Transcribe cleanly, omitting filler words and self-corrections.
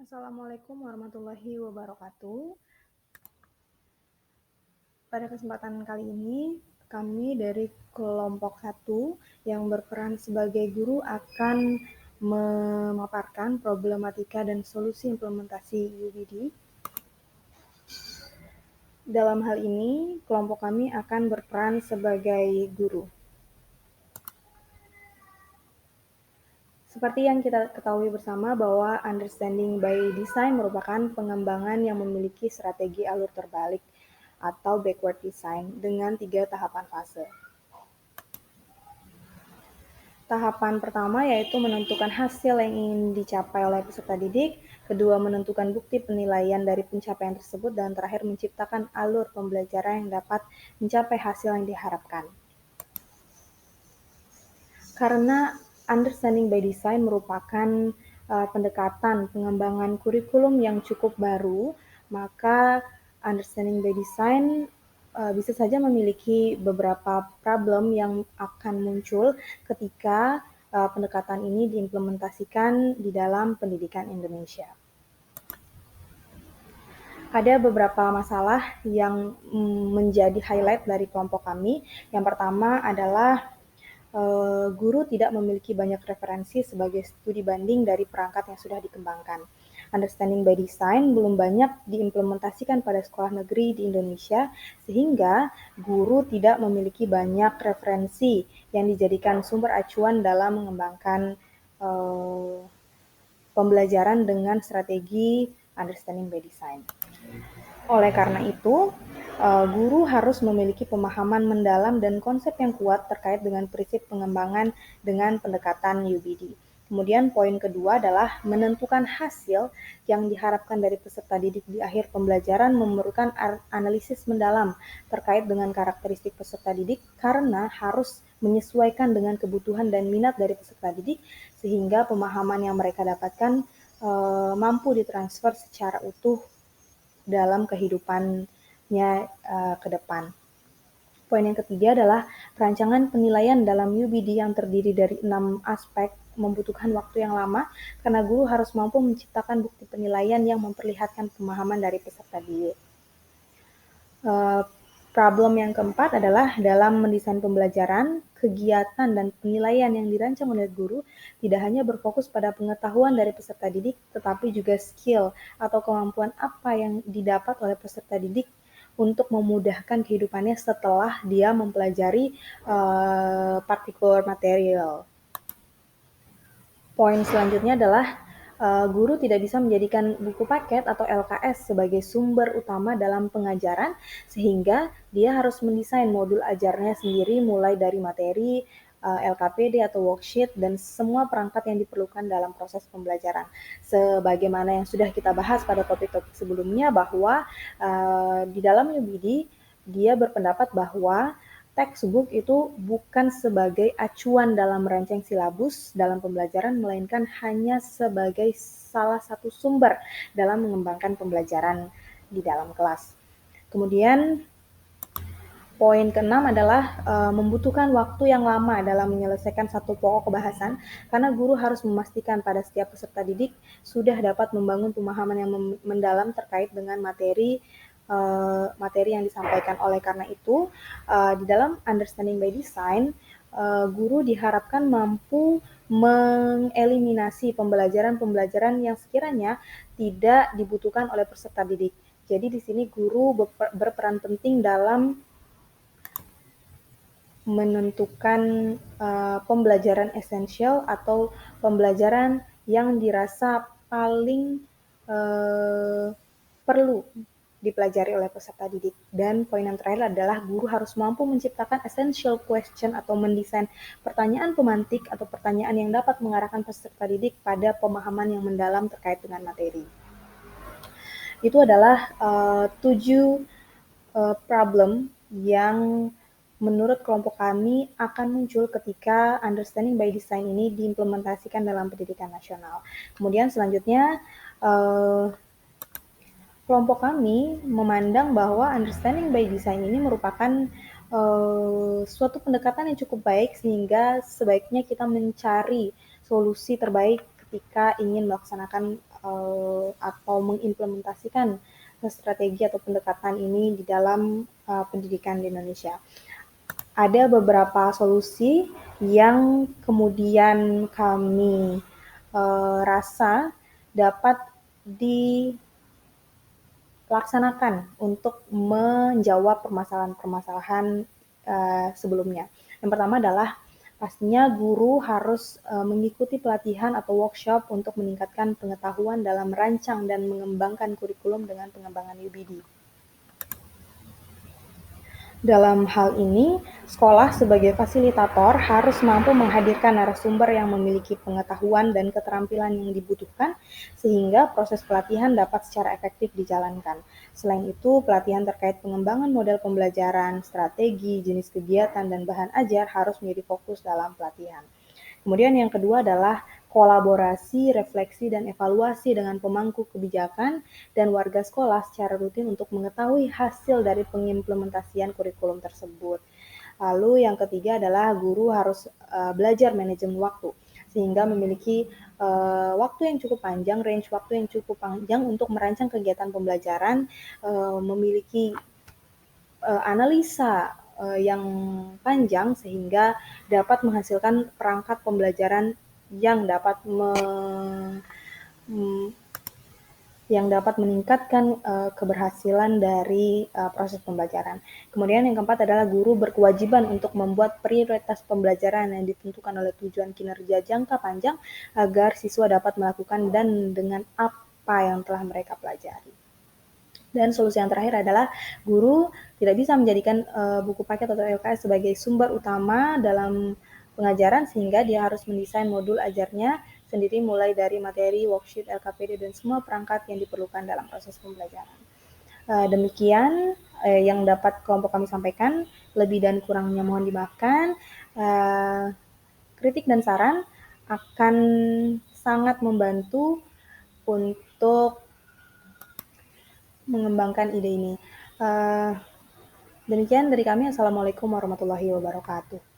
Assalamualaikum warahmatullahi wabarakatuh. Pada kesempatan kali ini, kami dari kelompok 1 yang berperan sebagai guru akan memaparkan problematika dan solusi implementasi UBD. Dalam hal ini, kelompok kami akan berperan sebagai guru. Seperti yang kita ketahui bersama bahwa understanding by design merupakan pengembangan yang memiliki strategi alur terbalik atau backward design dengan 3 tahapan fase. Tahapan pertama yaitu menentukan hasil yang ingin dicapai oleh peserta didik, kedua menentukan bukti penilaian dari pencapaian tersebut, dan terakhir menciptakan alur pembelajaran yang dapat mencapai hasil yang diharapkan. Karena understanding by design merupakan pendekatan pengembangan kurikulum yang cukup baru, maka understanding by design bisa saja memiliki beberapa problem yang akan muncul ketika pendekatan ini diimplementasikan di dalam pendidikan Indonesia. Ada beberapa masalah yang menjadi highlight dari kelompok kami. Yang pertama adalah guru tidak memiliki banyak referensi sebagai studi banding dari perangkat yang sudah dikembangkan. Understanding by design belum banyak diimplementasikan pada sekolah negeri di Indonesia, sehingga guru tidak memiliki banyak referensi yang dijadikan sumber acuan dalam mengembangkan pembelajaran dengan strategi understanding by design. Oleh karena itu, guru harus memiliki pemahaman mendalam dan konsep yang kuat terkait dengan prinsip pengembangan dengan pendekatan UBD. Kemudian poin kedua adalah menentukan hasil yang diharapkan dari peserta didik di akhir pembelajaran memerlukan analisis mendalam terkait dengan karakteristik peserta didik karena harus menyesuaikan dengan kebutuhan dan minat dari peserta didik sehingga pemahaman yang mereka dapatkan mampu ditransfer secara utuh dalam kehidupannya ke depan. Poin yang ketiga adalah perancangan penilaian dalam UBD yang terdiri dari 6 aspek membutuhkan waktu yang lama karena guru harus mampu menciptakan bukti penilaian yang memperlihatkan pemahaman dari peserta didik. Problem yang keempat adalah dalam mendesain pembelajaran, kegiatan dan penilaian yang dirancang oleh guru tidak hanya berfokus pada pengetahuan dari peserta didik, tetapi juga skill atau kemampuan apa yang didapat oleh peserta didik untuk memudahkan kehidupannya setelah dia mempelajari particular material. Poin selanjutnya adalah guru tidak bisa menjadikan buku paket atau LKS sebagai sumber utama dalam pengajaran, sehingga dia harus mendesain modul ajarnya sendiri mulai dari materi, LKPD atau worksheet, dan semua perangkat yang diperlukan dalam proses pembelajaran. Sebagaimana yang sudah kita bahas pada topik-topik sebelumnya bahwa di dalam UBD dia berpendapat bahwa textbook itu bukan sebagai acuan dalam merancang silabus dalam pembelajaran, melainkan hanya sebagai salah satu sumber dalam mengembangkan pembelajaran di dalam kelas. Kemudian poin keenam adalah membutuhkan waktu yang lama dalam menyelesaikan satu pokok bahasan, karena guru harus memastikan pada setiap peserta didik sudah dapat membangun pemahaman yang mendalam terkait dengan materi yang disampaikan. Oleh karena itu, di dalam understanding by design, guru diharapkan mampu mengeliminasi pembelajaran-pembelajaran yang sekiranya tidak dibutuhkan oleh peserta didik. Jadi di sini guru berperan penting dalam menentukan pembelajaran esensial atau pembelajaran yang dirasa paling perlu dipelajari oleh peserta didik. Dan poin yang terakhir adalah guru harus mampu menciptakan essential question atau mendesain pertanyaan pemantik atau pertanyaan yang dapat mengarahkan peserta didik pada pemahaman yang mendalam terkait dengan materi. Itu adalah 7 problem yang menurut kelompok kami akan muncul ketika understanding by design ini diimplementasikan dalam pendidikan nasional. Kemudian selanjutnya kelompok kami memandang bahwa understanding by design ini merupakan suatu pendekatan yang cukup baik sehingga sebaiknya kita mencari solusi terbaik ketika ingin melaksanakan atau mengimplementasikan strategi atau pendekatan ini di dalam pendidikan di Indonesia. Ada beberapa solusi yang kemudian kami rasa dapat dilaksanakan untuk menjawab permasalahan-permasalahan sebelumnya. Yang pertama adalah pastinya guru harus mengikuti pelatihan atau workshop untuk meningkatkan pengetahuan dalam merancang dan mengembangkan kurikulum dengan pengembangan UBD. Dalam hal ini, sekolah sebagai fasilitator harus mampu menghadirkan narasumber yang memiliki pengetahuan dan keterampilan yang dibutuhkan sehingga proses pelatihan dapat secara efektif dijalankan. Selain itu, pelatihan terkait pengembangan model pembelajaran, strategi, jenis kegiatan, dan bahan ajar harus menjadi fokus dalam pelatihan. Kemudian yang kedua adalah kolaborasi, refleksi, dan evaluasi dengan pemangku kebijakan dan warga sekolah secara rutin untuk mengetahui hasil dari pengimplementasian kurikulum tersebut. Lalu yang ketiga adalah guru harus belajar manajemen waktu sehingga memiliki waktu yang cukup panjang, range waktu yang cukup panjang untuk merancang kegiatan pembelajaran, memiliki analisa yang panjang sehingga dapat menghasilkan perangkat pembelajaran yang dapat yang dapat meningkatkan keberhasilan dari proses pembelajaran. Kemudian yang keempat adalah guru berkewajiban untuk membuat prioritas pembelajaran yang ditentukan oleh tujuan kinerja jangka panjang agar siswa dapat melakukan dan dengan apa yang telah mereka pelajari. Dan solusi yang terakhir adalah guru tidak bisa menjadikan buku paket atau LKS sebagai sumber utama dalam pengajaran sehingga dia harus mendesain modul ajarnya sendiri mulai dari materi, worksheet, LKPD, dan semua perangkat yang diperlukan dalam proses pembelajaran. Demikian yang dapat kelompok kami sampaikan. Lebih dan kurangnya mohon dimaafkan. Kritik dan saran akan sangat membantu untuk mengembangkan ide ini. Demikian dari kami. Assalamualaikum warahmatullahi wabarakatuh.